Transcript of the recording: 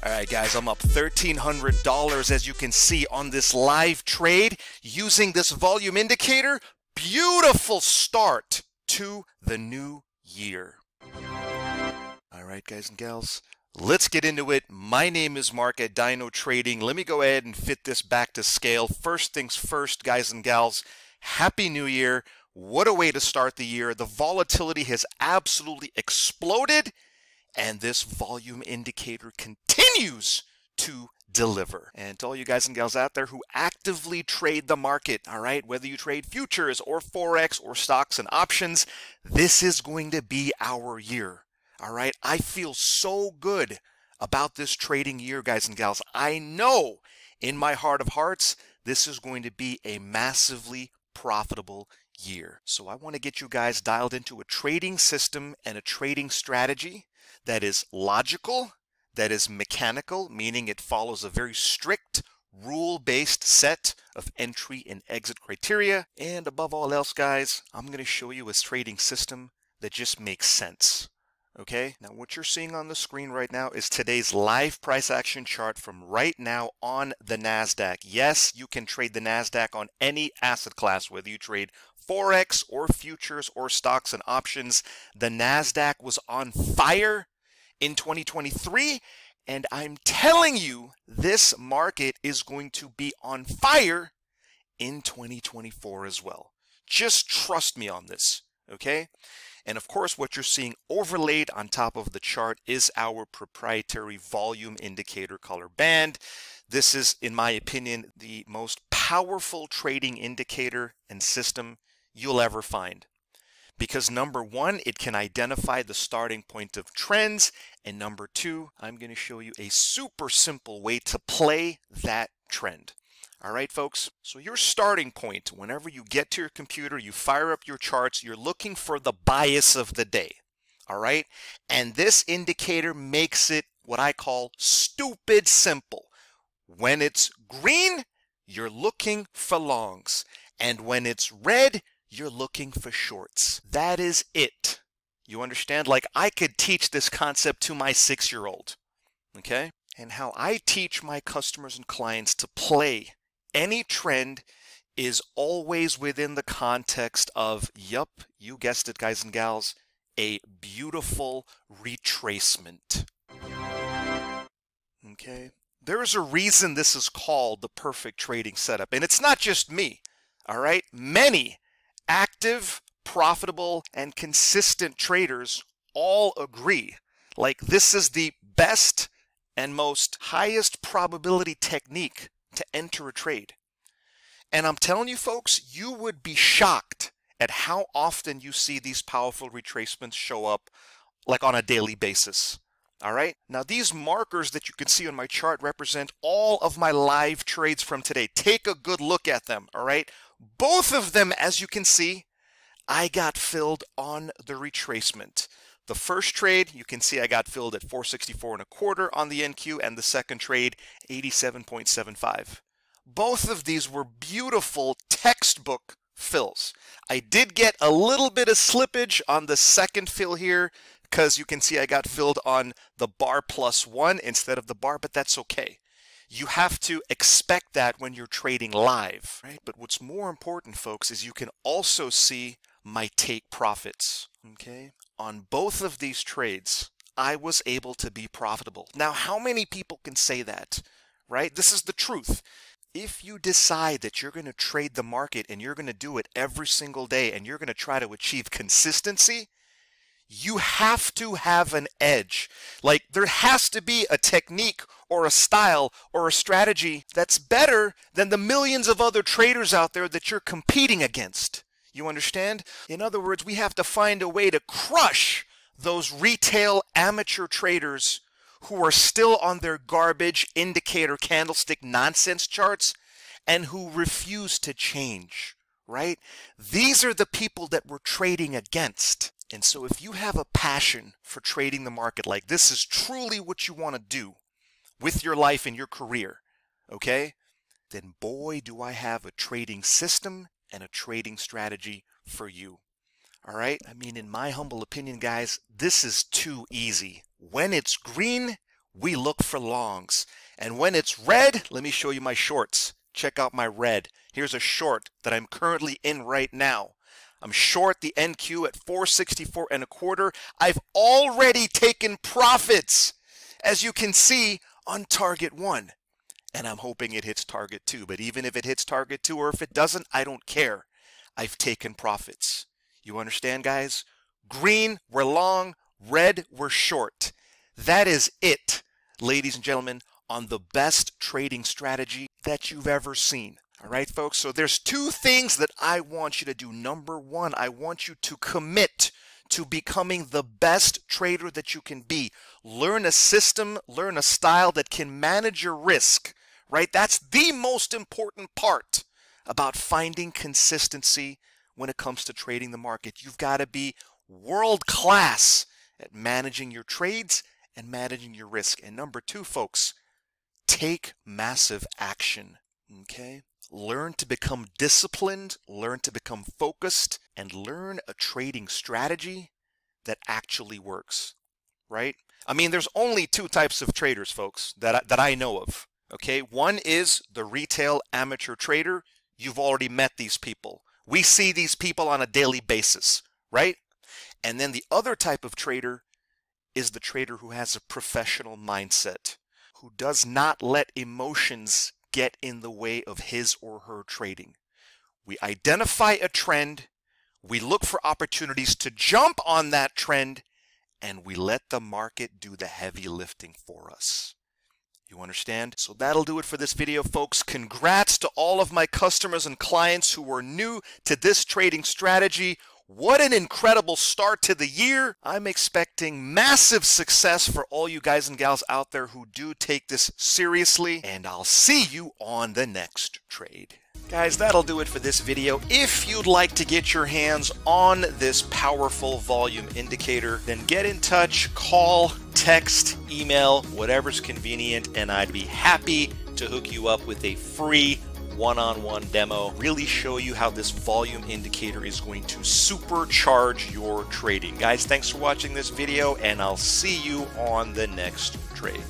All right, guys, I'm up $1,300 as you can see on this live trade using this volume indicator. Beautiful start to the new year. All right, guys and gals, let's get into it. My name is Mark at Dino Trading. Let me go ahead and fit this back to scale. First things first, guys and gals, Happy New Year. What a way to start the year. The volatility has absolutely exploded, and this volume indicator continues to deliver. And to all you guys and gals out there who actively trade the market, all right, whether you trade futures or Forex or stocks and options, this is going to be our year. All right, I feel so good about this trading year, guys and gals. I know in my heart of hearts, this is going to be a massively profitable year. So I want to get you guys dialed into a trading system and a trading strategy that is logical, that is mechanical, meaning it follows a very strict rule-based set of entry and exit criteria. And above all else, guys, I'm going to show you a trading system that just makes sense. Okay, now what you're seeing on the screen right now is today's live price action chart from right now on the NASDAQ. Yes, you can trade the NASDAQ on any asset class, whether you trade Forex or futures or stocks and options. The NASDAQ was on fire in 2023, and I'm telling you, this market is going to be on fire in 2024 as well. Just trust me on this, okay? And of course, what you're seeing overlaid on top of the chart is our proprietary volume indicator color band. This is, in my opinion, the most powerful trading indicator and system you'll ever find. Because number one, it can identify the starting point of trends. And number two, I'm going to show you a super simple way to play that trend. All right, folks, so your starting point, whenever you get to your computer, you fire up your charts, you're looking for the bias of the day, all right? And this indicator makes it what I call stupid simple. When it's green, you're looking for longs. And when it's red, you're looking for shorts. That is it. You understand? Like, I could teach this concept to my 6-year-old, okay? And how I teach my customers and clients to play any trend is always within the context of, yup, you guessed it, guys and gals, a beautiful retracement. Okay? There's a reason this is called the perfect trading setup. And it's not just me, all right? Many active, profitable, and consistent traders all agree. Like, this is the best and most highest probability technique to enter a trade. And I'm telling you, folks, you would be shocked at how often you see these powerful retracements show up, like on a daily basis. All right, now these markers that you can see on my chart represent all of my live trades from today. Take a good look at them. All right, both of them, as you can see, I got filled on the retracement. The first trade, you can see I got filled at 464.25 on the NQ, and the second trade, 87.75. Both of these were beautiful textbook fills. I did get a little bit of slippage on the second fill here, because you can see I got filled on the bar +1 instead of the bar, but that's okay. You have to expect that when you're trading live, right? But what's more important, folks, is you can also see my take profits, okay? On both of these trades, I was able to be profitable. Now, how many people can say that, right? This is the truth. If you decide that you're going to trade the market and you're going to do it every single day and you're going to try to achieve consistency, you have to have an edge. Like, there has to be a technique or a style or a strategy that's better than the millions of other traders out there that you're competing against. You understand? In other words, we have to find a way to crush those retail amateur traders who are still on their garbage indicator candlestick nonsense charts and who refuse to change, right? These are the people that we're trading against. And so if you have a passion for trading the market, like this is truly what you want to do with your life and your career, okay? Then boy, do I have a trading system and a trading strategy for you. All right? I mean, in my humble opinion, guys, this is too easy. When it's green, we look for longs. And when it's red, let me show you my shorts. Check out my red. Here's a short that I'm currently in right now. I'm short the NQ at 464 and a quarter. I've already taken profits, as you can see, on target 1. And I'm hoping it hits target 2. But even if it hits target 2 or if it doesn't, I don't care. I've taken profits. You understand, guys? Green, we're long. Red, we're short. That is it, ladies and gentlemen, on the best trading strategy that you've ever seen. All right, folks? So there's 2 things that I want you to do. Number 1, I want you to commit to becoming the best trader that you can be. Learn a system, learn a style that can manage your risk, right? That's the most important part about finding consistency when it comes to trading the market. You've got to be world class at managing your trades and managing your risk. And number 2, folks, take massive action, okay? Learn to become disciplined, learn to become focused, and learn a trading strategy that actually works, right? I mean, there's only 2 types of traders, folks, that I know of, okay? One is the retail amateur trader. You've already met these people. We see these people on a daily basis, right? And then the other type of trader is the trader who has a professional mindset, who does not let emotions get in the way of his or her trading. We identify a trend, we look for opportunities to jump on that trend, and we let the market do the heavy lifting for us. You understand? So that'll do it for this video, folks. Congrats to all of my customers and clients who were new to this trading strategy. What an incredible start to the year. I'm expecting massive success for all you guys and gals out there who do take this seriously, and I'll see you on the next trade. Guys, that'll do it for this video. If you'd like to get your hands on this powerful volume indicator, then get in touch, call, text, email, whatever's convenient, and I'd be happy to hook you up with a free one-on-one demo, really show you how this volume indicator is going to supercharge your trading. Guys, thanks for watching this video, and I'll see you on the next trade.